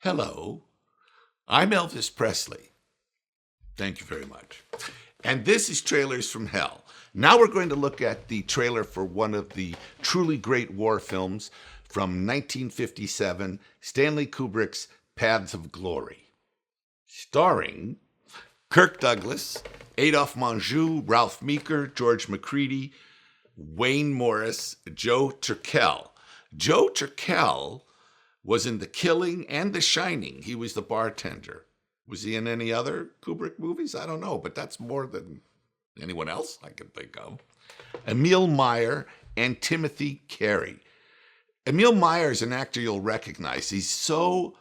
Hello, I'm Elvis Presley. Thank you very much. And this is Trailers from Hell. Now we're going to look at the trailer for one of the truly great war films from 1957, Stanley Kubrick's Paths of Glory. Starring Kirk Douglas, Adolphe Menjou, Ralph Meeker, George McCready, Wayne Morris, Joe Turkel. Joe Turkel was in The Killing and The Shining. He was the bartender. Was he in any other Kubrick movies? I don't know, but that's more than anyone else I can think of. Emil Meyer and Timothy Carey. Emil Meyer is an actor you'll recognize. He's so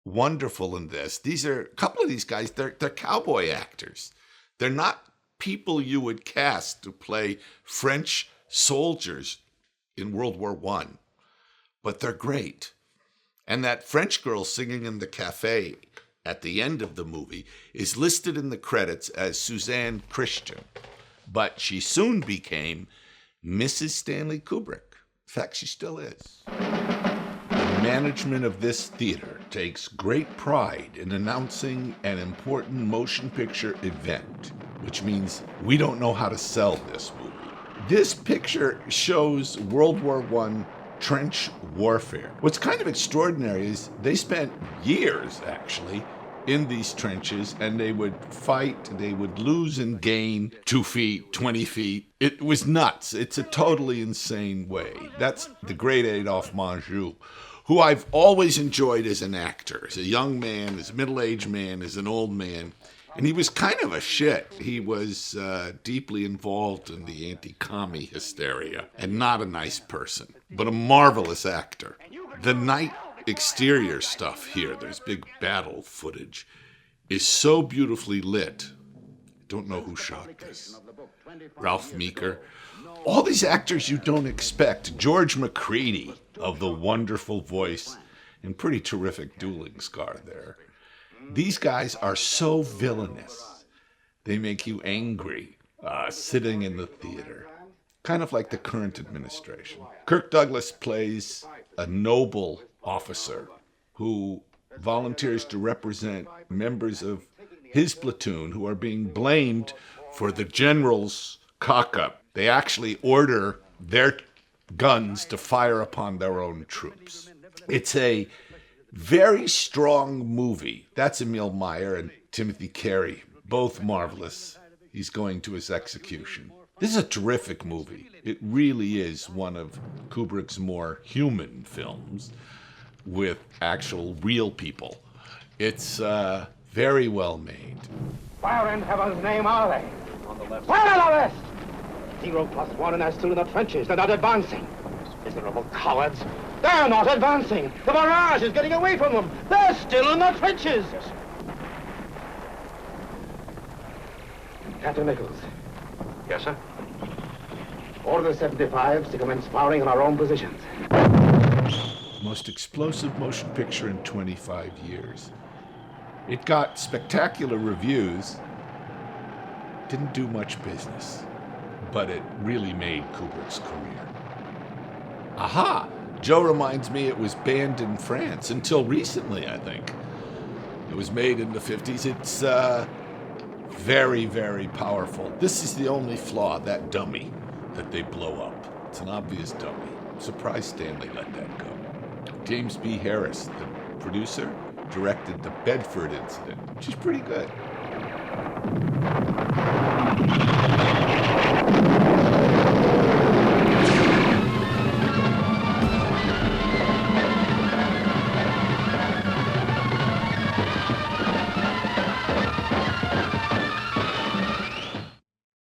wonderful in this. A couple of these guys, they're cowboy actors. They're not people you would cast to play French soldiers in World War I, but they're great. And that French girl singing in the cafe at the end of the movie is listed in the credits as Suzanne Christian, but she soon became Mrs. Stanley Kubrick. In fact, she still is. The management of this theater takes great pride in announcing an important motion picture event, which means we don't know how to sell this movie. This picture shows World War I trench warfare. What's kind of extraordinary is they spent years, actually, in these trenches, and they would fight, they would lose and gain 2 feet, 20 feet. It was nuts. It's a totally insane way. That's the great Adolphe Menjou, who I've always enjoyed as an actor, as a young man, as a middle-aged man, as an old man. And he was kind of a shit. He was deeply involved in the anti-commie hysteria and not a nice person, but a marvelous actor. The night exterior stuff here, there's big battle footage, is so beautifully lit. I don't know who shot this. Ralph Meeker. All these actors you don't expect. George McCready of the wonderful voice and pretty terrific dueling scar there. These guys are so villainous. They make you angry sitting in the theater. Kind of like the current administration. Kirk Douglas plays a noble officer who volunteers to represent members of his platoon who are being blamed for the general's cock-up. They actually order their guns to fire upon their own troops. It's a very strong movie. That's Emil Meyer and Timothy Carey, both marvelous. He's going to his execution. This is a terrific movie. It really is one of Kubrick's more human films with actual real people. It's very well made. Where in heaven's name are they? On the left. Where on the left? 0+1 and they're still in the trenches. They're not advancing. Miserable cowards. They're not advancing. The barrage is getting away from them. They're still in the trenches. Yes. Captain Nichols. Yes, sir? Order the 75s to commence firing on our own positions. Most explosive motion picture in 25 years. It got spectacular reviews. Didn't do much business, but it really made Kubrick's career. Aha! Joe reminds me it was banned in France until recently, I think. It was made in the 50s. It's very, very powerful. This is the only flaw, that dummy that they blow up. It's an obvious dummy. I'm surprised Stanley let that go. James B. Harris, the producer, directed the Bedford Incident, which is pretty good.